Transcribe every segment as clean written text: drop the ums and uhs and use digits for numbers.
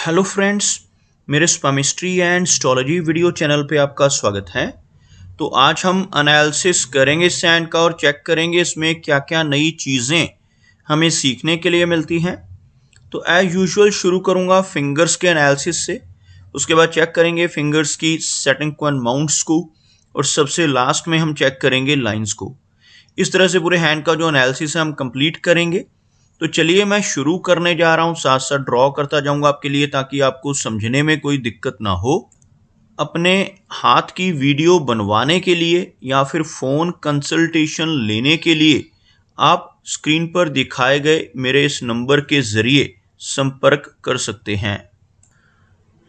Hello friends, मेरे स्पामिस्ट्री and astrology video channel पे आपका स्वागत है। तो आज हम एनालिसिस करेंगे सैंड का और चेक करेंगे इसमें क्या क्या नई चीज़ें हमें सीखने के लिए मिलती हैं। तो एज यूजुअल शुरू करूँगा फिंगर्स के एनालिसिस से, उसके बाद चेक करेंगे फिंगर्स की सेटिंग को एंड माउंट्स को, और सबसे लास्ट में हम चेक करेंगे लाइंस को। इस तरह से पूरे हैंड का जो एनालिसिस है हम कंप्लीट करेंगे। तो चलिए मैं शुरू करने जा रहा हूँ, साथ साथ ड्रॉ करता जाऊंगा आपके लिए ताकि आपको समझने में कोई दिक्कत ना हो। अपने हाथ की वीडियो बनवाने के लिए या फिर फ़ोन कंसल्टेशन लेने के लिए आप स्क्रीन पर दिखाए गए मेरे इस नंबर के ज़रिए संपर्क कर सकते हैं।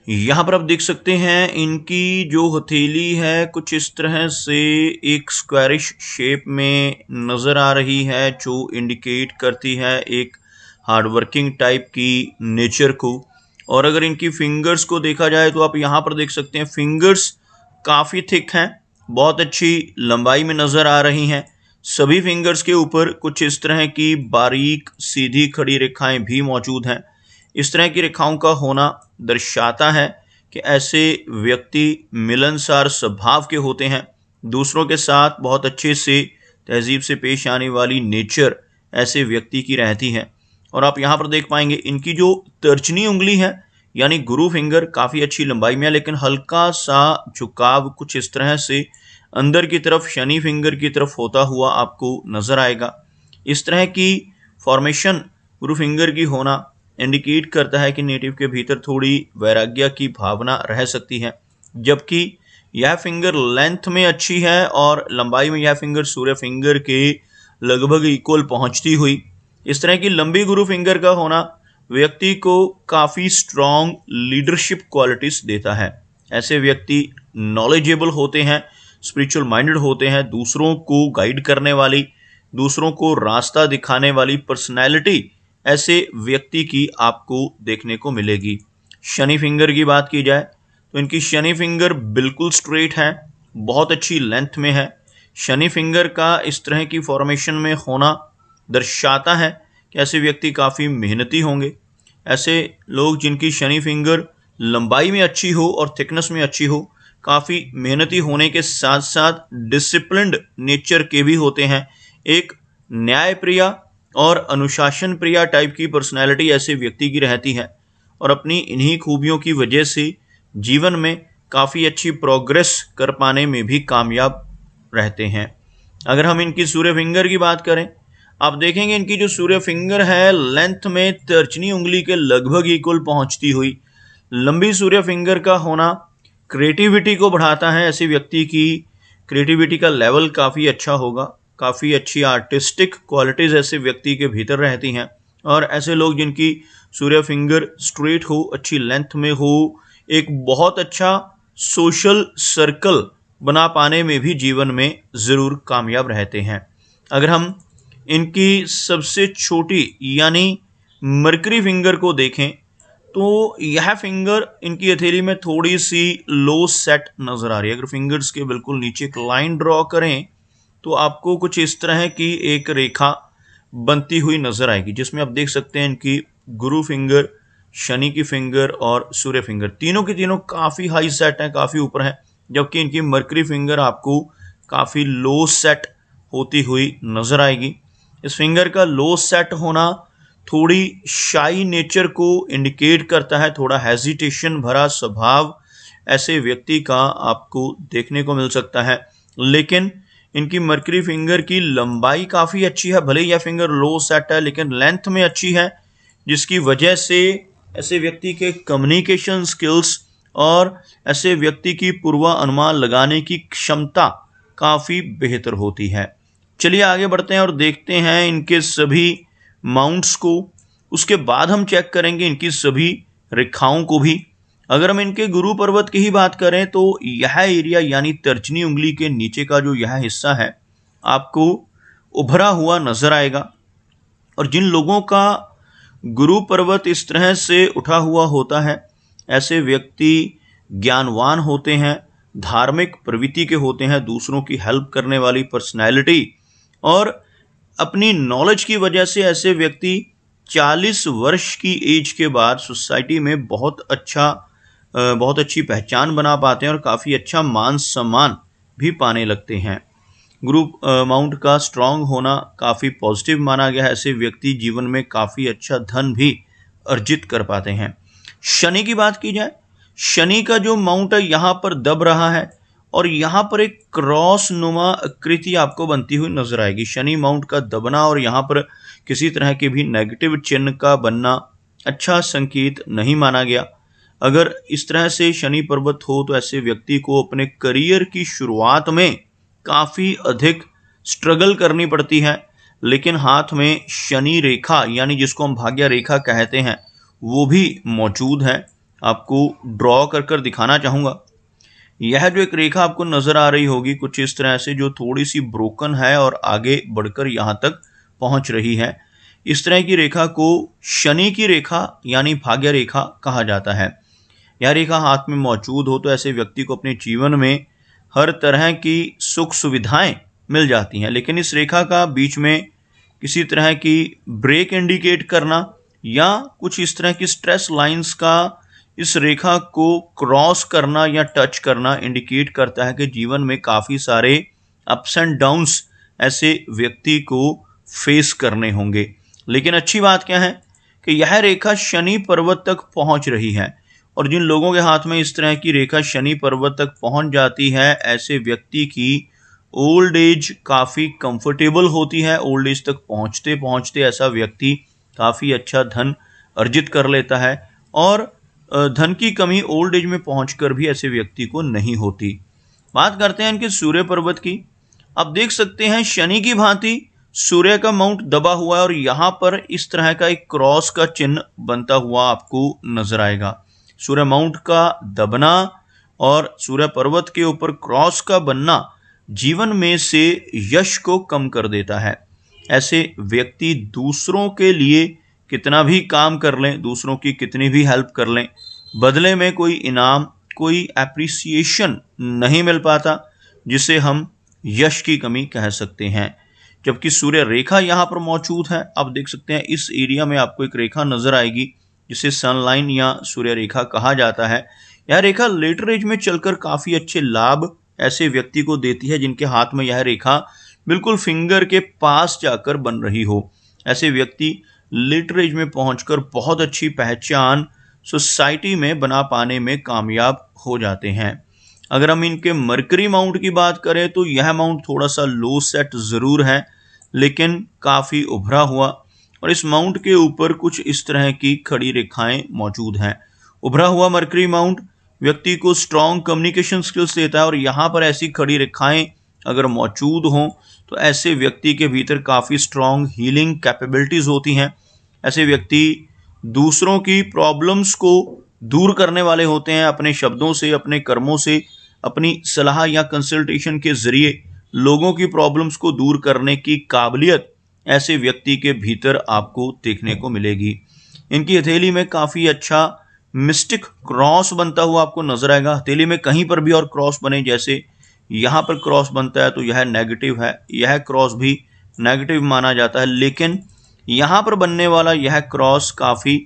यहाँ पर आप देख सकते हैं इनकी जो हथेली है कुछ इस तरह से एक स्क्वायरिश शेप में नज़र आ रही है, जो इंडिकेट करती है एक हार्डवर्किंग टाइप की नेचर को। और अगर इनकी फिंगर्स को देखा जाए तो आप यहाँ पर देख सकते हैं फिंगर्स काफ़ी थिक हैं, बहुत अच्छी लंबाई में नज़र आ रही हैं। सभी फिंगर्स के ऊपर कुछ इस तरह की बारीक सीधी खड़ी रेखाएं भी मौजूद हैं। इस तरह की रेखाओं का होना दर्शाता है कि ऐसे व्यक्ति मिलनसार स्वभाव के होते हैं, दूसरों के साथ बहुत अच्छे से तहजीब से पेश आने वाली नेचर ऐसे व्यक्ति की रहती है। और आप यहाँ पर देख पाएंगे इनकी जो तर्जनी उंगली है यानी गुरु फिंगर काफ़ी अच्छी लंबाई में है, लेकिन हल्का सा झुकाव कुछ इस तरह से अंदर की तरफ शनि फिंगर की तरफ होता हुआ आपको नज़र आएगा। इस तरह की फॉर्मेशन गुरु फिंगर की होना इंडिकेट करता है कि नेटिव के भीतर थोड़ी वैराग्य की भावना रह सकती है, जबकि यह फिंगर लेंथ में अच्छी है और लंबाई में यह फिंगर सूर्य फिंगर के लगभग इक्वल पहुंचती हुई। इस तरह की लंबी गुरु फिंगर का होना व्यक्ति को काफ़ी स्ट्रॉन्ग लीडरशिप क्वालिटीज देता है। ऐसे व्यक्ति नॉलेजेबल होते हैं, स्पिरिचुअल माइंडेड होते हैं, दूसरों को गाइड करने वाली, दूसरों को रास्ता दिखाने वाली पर्सनैलिटी ऐसे व्यक्ति की आपको देखने को मिलेगी। शनि फिंगर की बात की जाए तो इनकी शनि फिंगर बिल्कुल स्ट्रेट है, बहुत अच्छी लेंथ में है। शनि फिंगर का इस तरह की फॉर्मेशन में होना दर्शाता है कि ऐसे व्यक्ति काफ़ी मेहनती होंगे। ऐसे लोग जिनकी शनि फिंगर लंबाई में अच्छी हो और थिकनेस में अच्छी हो, काफ़ी मेहनती होने के साथ साथ डिसिप्लिन्ड नेचर के भी होते हैं। एक न्यायप्रिय और अनुशासन प्रिय टाइप की पर्सनैलिटी ऐसे व्यक्ति की रहती है, और अपनी इन्हीं खूबियों की वजह से जीवन में काफ़ी अच्छी प्रोग्रेस कर पाने में भी कामयाब रहते हैं। अगर हम इनकी सूर्य फिंगर की बात करें, आप देखेंगे इनकी जो सूर्य फिंगर है लेंथ में तर्जनी उंगली के लगभग इक्वल पहुंचती हुई। लंबी सूर्य फिंगर का होना क्रिएटिविटी को बढ़ाता है। ऐसे व्यक्ति की क्रिएटिविटी का लेवल काफ़ी अच्छा होगा, काफ़ी अच्छी आर्टिस्टिक क्वालिटीज़ ऐसे व्यक्ति के भीतर रहती हैं। और ऐसे लोग जिनकी सूर्य फिंगर स्ट्रेट हो, अच्छी लेंथ में हो, एक बहुत अच्छा सोशल सर्कल बना पाने में भी जीवन में ज़रूर कामयाब रहते हैं। अगर हम इनकी सबसे छोटी यानी मरकरी फिंगर को देखें तो यह फिंगर इनकी हथेली में थोड़ी सी लो सेट नज़र आ रही है। अगर फिंगर्स के बिल्कुल नीचे एक लाइन ड्रॉ करें तो आपको कुछ इस तरह की एक रेखा बनती हुई नज़र आएगी, जिसमें आप देख सकते हैं इनकी गुरु फिंगर, शनि की फिंगर और सूर्य फिंगर तीनों की तीनों काफ़ी हाई सेट हैं, काफ़ी ऊपर हैं, जबकि इनकी मरकरी फिंगर आपको काफ़ी लो सेट होती हुई नज़र आएगी। इस फिंगर का लो सेट होना थोड़ी शाई नेचर को इंडिकेट करता है, थोड़ा हेजिटेशन भरा स्वभाव ऐसे व्यक्ति का आपको देखने को मिल सकता है। लेकिन इनकी मरकरी फिंगर की लंबाई काफ़ी अच्छी है, भले यह फिंगर लो सेट है लेकिन लेंथ में अच्छी है, जिसकी वजह से ऐसे व्यक्ति के कम्युनिकेशन स्किल्स और ऐसे व्यक्ति की पूर्वानुमान लगाने की क्षमता काफ़ी बेहतर होती है। चलिए आगे बढ़ते हैं और देखते हैं इनके सभी माउंट्स को। उसके बाद हम चेक करेंगे इनकी सभी रेखाओं को भी। अगर हम इनके गुरु पर्वत की ही बात करें तो यह एरिया यानी तर्जनी उंगली के नीचे का जो यह हिस्सा है आपको उभरा हुआ नजर आएगा। और जिन लोगों का गुरु पर्वत इस तरह से उठा हुआ होता है, ऐसे व्यक्ति ज्ञानवान होते हैं, धार्मिक प्रवृत्ति के होते हैं, दूसरों की हेल्प करने वाली पर्सनैलिटी, और अपनी नॉलेज की वजह से ऐसे व्यक्ति 40 वर्ष की एज के बाद सोसाइटी में बहुत अच्छी पहचान बना पाते हैं और काफ़ी अच्छा मान सम्मान भी पाने लगते हैं। ग्रुप अमाउंट का स्ट्रांग होना काफ़ी पॉजिटिव माना गया है। ऐसे व्यक्ति जीवन में काफ़ी अच्छा धन भी अर्जित कर पाते हैं। शनि की बात की जाए, शनि का जो माउंट है यहाँ पर दब रहा है और यहाँ पर एक क्रॉस नुमा आकृति आपको बनती हुई नजर आएगी। शनि माउंट का दबना और यहाँ पर किसी तरह के भी नेगेटिव चिन्ह का बनना अच्छा संकेत नहीं माना गया। अगर इस तरह से शनि पर्वत हो तो ऐसे व्यक्ति को अपने करियर की शुरुआत में काफ़ी अधिक स्ट्रगल करनी पड़ती है, लेकिन हाथ में शनि रेखा यानी जिसको हम भाग्य रेखा कहते हैं वो भी मौजूद है। आपको ड्रॉ कर कर दिखाना चाहूँगा। यह जो एक रेखा आपको नज़र आ रही होगी कुछ इस तरह से, जो थोड़ी सी ब्रोकन है और आगे बढ़कर यहाँ तक पहुँच रही है। इस तरह की रेखा को शनि की रेखा यानी भाग्य रेखा कहा जाता है। यह रेखा हाथ में मौजूद हो तो ऐसे व्यक्ति को अपने जीवन में हर तरह की सुख सुविधाएं मिल जाती हैं, लेकिन इस रेखा का बीच में किसी तरह की ब्रेक इंडिकेट करना या कुछ इस तरह की स्ट्रेस लाइंस का इस रेखा को क्रॉस करना या टच करना इंडिकेट करता है कि जीवन में काफ़ी सारे अप्स एंड डाउन्स ऐसे व्यक्ति को फेस करने होंगे। लेकिन अच्छी बात क्या है कि यह रेखा शनि पर्वत तक पहुंच रही है और जिन लोगों के हाथ में इस तरह की रेखा शनि पर्वत तक पहुंच जाती है ऐसे व्यक्ति की ओल्ड एज काफ़ी कंफर्टेबल होती है। ओल्ड एज तक पहुंचते पहुंचते ऐसा व्यक्ति काफ़ी अच्छा धन अर्जित कर लेता है और धन की कमी ओल्ड एज में पहुंचकर भी ऐसे व्यक्ति को नहीं होती। बात करते हैं इनके सूर्य पर्वत की। आप देख सकते हैं शनि की भांति सूर्य का माउंट दबा हुआ है और यहाँ पर इस तरह का एक क्रॉस का चिन्ह बनता हुआ आपको नजर आएगा। सूर्य माउंट का दबना और सूर्य पर्वत के ऊपर क्रॉस का बनना जीवन में से यश को कम कर देता है। ऐसे व्यक्ति दूसरों के लिए कितना भी काम कर लें, दूसरों की कितनी भी हेल्प कर लें, बदले में कोई इनाम, कोई एप्रिसिएशन नहीं मिल पाता, जिसे हम यश की कमी कह सकते हैं। जबकि सूर्य रेखा यहाँ पर मौजूद है। आप देख सकते हैं इस एरिया में आपको एक रेखा नजर आएगी जिसे सनलाइन या सूर्य रेखा कहा जाता है। यह रेखा लेटर एज में चलकर काफ़ी अच्छे लाभ ऐसे व्यक्ति को देती है जिनके हाथ में यह रेखा बिल्कुल फिंगर के पास जाकर बन रही हो। ऐसे व्यक्ति लेटर एज में पहुंचकर बहुत अच्छी पहचान सोसाइटी में बना पाने में कामयाब हो जाते हैं। अगर हम इनके मरकरी माउंट की बात करें तो यह माउंट थोड़ा सा लो सेट ज़रूर है, लेकिन काफ़ी उभरा हुआ और इस माउंट के ऊपर कुछ इस तरह की खड़ी रेखाएं मौजूद हैं। उभरा हुआ मरकरी माउंट व्यक्ति को स्ट्रॉन्ग कम्युनिकेशन स्किल्स देता है और यहाँ पर ऐसी खड़ी रेखाएं अगर मौजूद हों तो ऐसे व्यक्ति के भीतर काफ़ी स्ट्रॉन्ग हीलिंग कैपेबिलिटीज़ होती हैं। ऐसे व्यक्ति दूसरों की प्रॉब्लम्स को दूर करने वाले होते हैं। अपने शब्दों से, अपने कर्मों से, अपनी सलाह या कंसल्टेशन के ज़रिए लोगों की प्रॉब्लम्स को दूर करने की काबिलियत ऐसे व्यक्ति के भीतर आपको देखने को मिलेगी। इनकी हथेली में काफ़ी अच्छा मिस्टिक क्रॉस बनता हुआ आपको नजर आएगा। हथेली में कहीं पर भी और क्रॉस बने, जैसे यहाँ पर क्रॉस बनता है तो यह नेगेटिव है, यह क्रॉस भी नेगेटिव माना जाता है, लेकिन यहाँ पर बनने वाला यह क्रॉस काफ़ी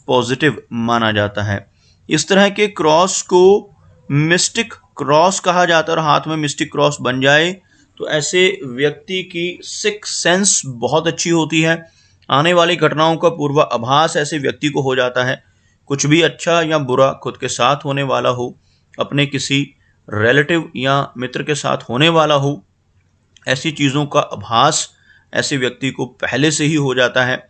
पॉजिटिव माना जाता है। इस तरह के क्रॉस को मिस्टिक क्रॉस कहा जाता है और हाथ में मिस्टिक क्रॉस बन जाए तो ऐसे व्यक्ति की सिक्स सेंस बहुत अच्छी होती है। आने वाली घटनाओं का पूर्वाभास ऐसे व्यक्ति को हो जाता है। कुछ भी अच्छा या बुरा खुद के साथ होने वाला हो, अपने किसी रिलेटिव या मित्र के साथ होने वाला हो, ऐसी चीज़ों का आभास ऐसे व्यक्ति को पहले से ही हो जाता है।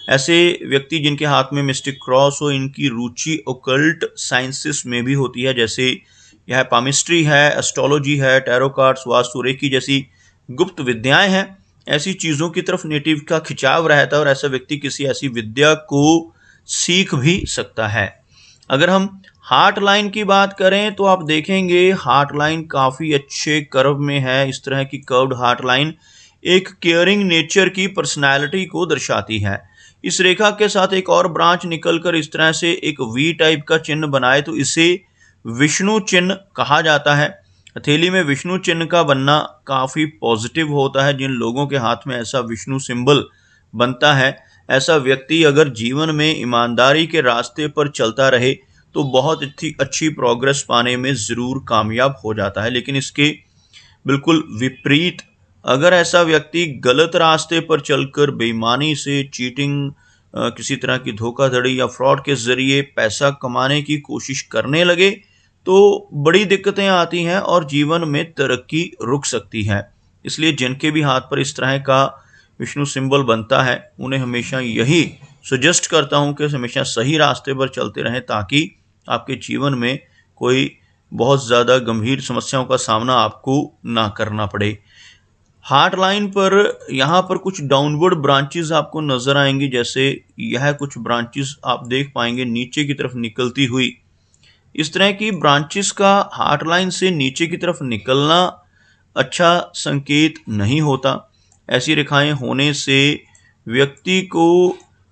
ऐसे व्यक्ति जिनके हाथ में मिस्टिक क्रॉस हो, इनकी रुचि ओकल्ट साइंसेस में भी होती है, जैसे यह पामिस्ट्री है, एस्ट्रोलॉजी है, टैरो कार्ड्स, वास्तु रेखी जैसी गुप्त विद्याएं हैं। ऐसी चीज़ों की तरफ नेटिव का खिंचाव रहता है और ऐसा व्यक्ति किसी ऐसी विद्या को सीख भी सकता है। अगर हम हार्ट लाइन की बात करें तो आप देखेंगे हार्ट लाइन काफ़ी अच्छे कर्व में है। इस तरह की कर्व्ड हार्ट लाइन एक केयरिंग नेचर की पर्सनैलिटी को दर्शाती है। इस रेखा के साथ एक और ब्रांच निकलकर इस तरह से एक वी टाइप का चिन्ह बनाए तो इसे विष्णु चिन्ह कहा जाता है। हथेली में विष्णु चिन्ह का बनना काफ़ी पॉजिटिव होता है। जिन लोगों के हाथ में ऐसा विष्णु सिंबल बनता है ऐसा व्यक्ति अगर जीवन में ईमानदारी के रास्ते पर चलता रहे तो बहुत अच्छी प्रोग्रेस पाने में ज़रूर कामयाब हो जाता है। लेकिन इसके बिल्कुल विपरीत अगर ऐसा व्यक्ति गलत रास्ते पर चलकर बेईमानी से चीटिंग, किसी तरह की धोखाधड़ी या फ्रॉड के ज़रिए पैसा कमाने की कोशिश करने लगे तो बड़ी दिक्कतें आती हैं और जीवन में तरक्की रुक सकती है। इसलिए जिनके भी हाथ पर इस तरह का विष्णु सिंबल बनता है उन्हें हमेशा यही सजेस्ट करता हूं कि हमेशा सही रास्ते पर चलते रहें ताकि आपके जीवन में कोई बहुत ज़्यादा गंभीर समस्याओं का सामना आपको ना करना पड़े। हार्ट लाइन पर यहाँ पर कुछ डाउनवर्ड ब्रांचेस आपको नज़र आएंगी, जैसे यह कुछ ब्रांचेस आप देख पाएंगे नीचे की तरफ निकलती हुई। इस तरह की ब्रांचेस का हार्ट लाइन से नीचे की तरफ निकलना अच्छा संकेत नहीं होता। ऐसी रेखाएं होने से व्यक्ति को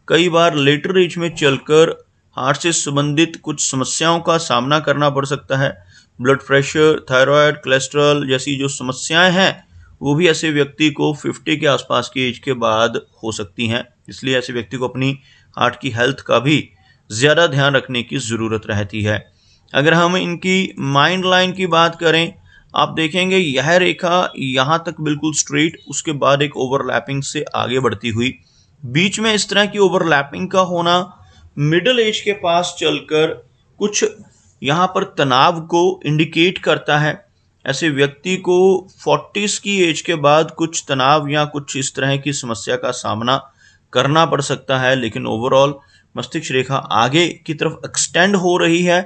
कई बार लेटर एज में चलकर हार्ट से संबंधित कुछ समस्याओं का सामना करना पड़ सकता है। ब्लड प्रेशर, थायराइड, कोलेस्ट्रॉल जैसी जो समस्याएं हैं वो भी ऐसे व्यक्ति को 50 के आसपास की एज के बाद हो सकती हैं। इसलिए ऐसे व्यक्ति को अपनी हार्ट की हेल्थ का भी ज़्यादा ध्यान रखने की ज़रूरत रहती है। अगर हम इनकी माइंड लाइन की बात करें, आप देखेंगे यह रेखा यहाँ तक बिल्कुल स्ट्रेट, उसके बाद एक ओवरलैपिंग से आगे बढ़ती हुई, बीच में इस तरह की ओवरलैपिंग का होना मिडिल एज के पास चलकर कुछ यहाँ पर तनाव को इंडिकेट करता है। ऐसे व्यक्ति को 40s की एज के बाद कुछ तनाव या कुछ इस तरह की समस्या का सामना करना पड़ सकता है। लेकिन ओवरऑल मस्तिष्क रेखा आगे की तरफ एक्सटेंड हो रही है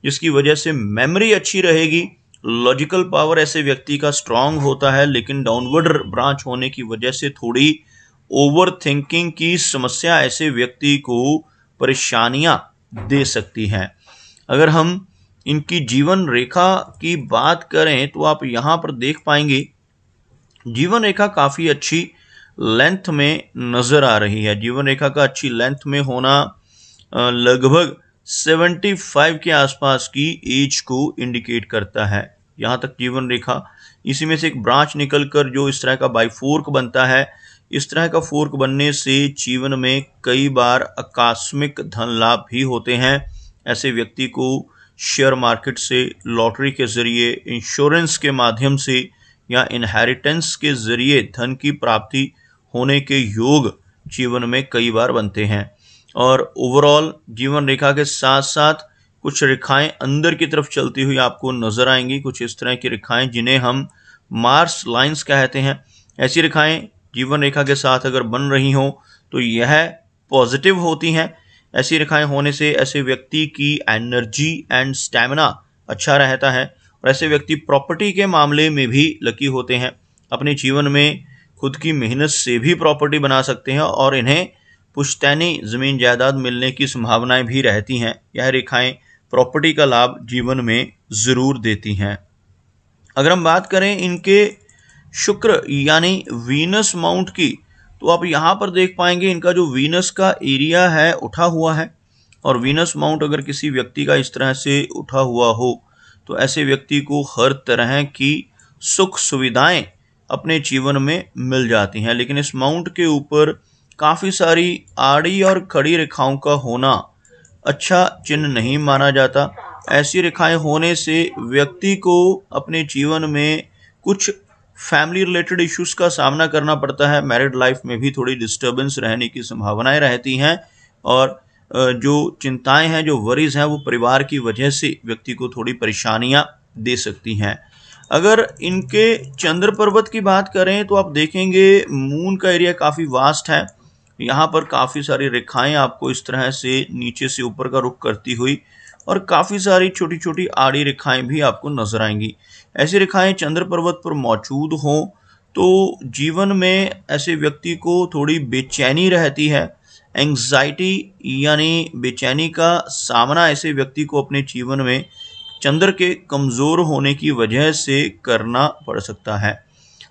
जिसकी वजह से मेमोरी अच्छी रहेगी, लॉजिकल पावर ऐसे व्यक्ति का स्ट्रांग होता है। लेकिन डाउनवर्ड ब्रांच होने की वजह से थोड़ी ओवर थिंकिंग की समस्या ऐसे व्यक्ति को परेशानियां दे सकती हैं। अगर हम इनकी जीवन रेखा की बात करें तो आप यहाँ पर देख पाएंगे जीवन रेखा काफ़ी अच्छी लेंथ में नज़र आ रही है। जीवन रेखा का अच्छी लेंथ में होना लगभग 75 के आसपास की एज को इंडिकेट करता है। यहाँ तक जीवन रेखा, इसी में से एक ब्रांच निकलकर जो इस तरह का बाईफोर्क बनता है, इस तरह का फोर्क बनने से जीवन में कई बार आकस्मिक धन लाभ भी होते हैं। ऐसे व्यक्ति को शेयर मार्केट से, लॉटरी के ज़रिए, इंश्योरेंस के माध्यम से या इनहेरिटेंस के ज़रिए धन की प्राप्ति होने के योग जीवन में कई बार बनते हैं। और ओवरऑल जीवन रेखा के साथ साथ कुछ रेखाएं अंदर की तरफ चलती हुई आपको नज़र आएंगी, कुछ इस तरह की रेखाएं जिन्हें हम मार्स लाइंस कहते हैं। ऐसी रेखाएं जीवन रेखा के साथ अगर बन रही हों तो यह पॉजिटिव होती हैं। ऐसी रेखाएं होने से ऐसे व्यक्ति की एनर्जी एंड स्टैमिना अच्छा रहता है और ऐसे व्यक्ति प्रॉपर्टी के मामले में भी लकी होते हैं। अपने जीवन में खुद की मेहनत से भी प्रॉपर्टी बना सकते हैं और इन्हें पुश्तैनी ज़मीन जायदाद मिलने की संभावनाएं भी रहती हैं। यह रेखाएं प्रॉपर्टी का लाभ जीवन में ज़रूर देती हैं। अगर हम बात करें इनके शुक्र यानी वीनस माउंट की, तो आप यहाँ पर देख पाएंगे इनका जो वीनस का एरिया है उठा हुआ है। और वीनस माउंट अगर किसी व्यक्ति का इस तरह से उठा हुआ हो तो ऐसे व्यक्ति को हर तरह की सुख सुविधाएं अपने जीवन में मिल जाती हैं। लेकिन इस माउंट के ऊपर काफ़ी सारी आड़ी और खड़ी रेखाओं का होना अच्छा चिन्ह नहीं माना जाता। ऐसी रेखाएं होने से व्यक्ति को अपने जीवन में कुछ फैमिली रिलेटेड इश्यूज का सामना करना पड़ता है। मैरिड लाइफ में भी थोड़ी डिस्टर्बेंस रहने की संभावनाएं रहती हैं और जो चिंताएं हैं, जो वरीज हैं, वो परिवार की वजह से व्यक्ति को थोड़ी परेशानियां दे सकती हैं। अगर इनके चंद्र पर्वत की बात करें तो आप देखेंगे मून का एरिया काफ़ी वास्ट है। यहाँ पर काफ़ी सारी रेखाएं आपको इस तरह से नीचे से ऊपर का रुख करती हुई और काफ़ी सारी छोटी छोटी आड़ी रेखाएं भी आपको नजर आएंगी। ऐसी रेखाएं चंद्र पर्वत पर मौजूद हों तो जीवन में ऐसे व्यक्ति को थोड़ी बेचैनी रहती है। एंग्जाइटी यानी बेचैनी का सामना ऐसे व्यक्ति को अपने जीवन में चंद्र के कमज़ोर होने की वजह से करना पड़ सकता है।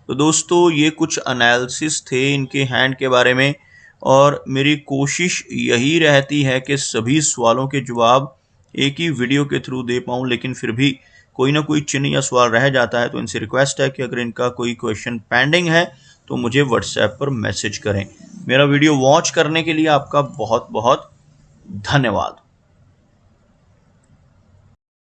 तो दोस्तों, ये कुछ एनालिसिस थे इनके हैंड के बारे में और मेरी कोशिश यही रहती है कि सभी सवालों के जवाब एक ही वीडियो के थ्रू दे पाऊँ, लेकिन फिर भी कोई ना कोई चिन्ह या सवाल रह जाता है। तो इनसे रिक्वेस्ट है कि अगर इनका कोई क्वेश्चन पेंडिंग है तो मुझे व्हाट्सएप पर मैसेज करें। मेरा वीडियो वॉच करने के लिए आपका बहुत बहुत धन्यवाद।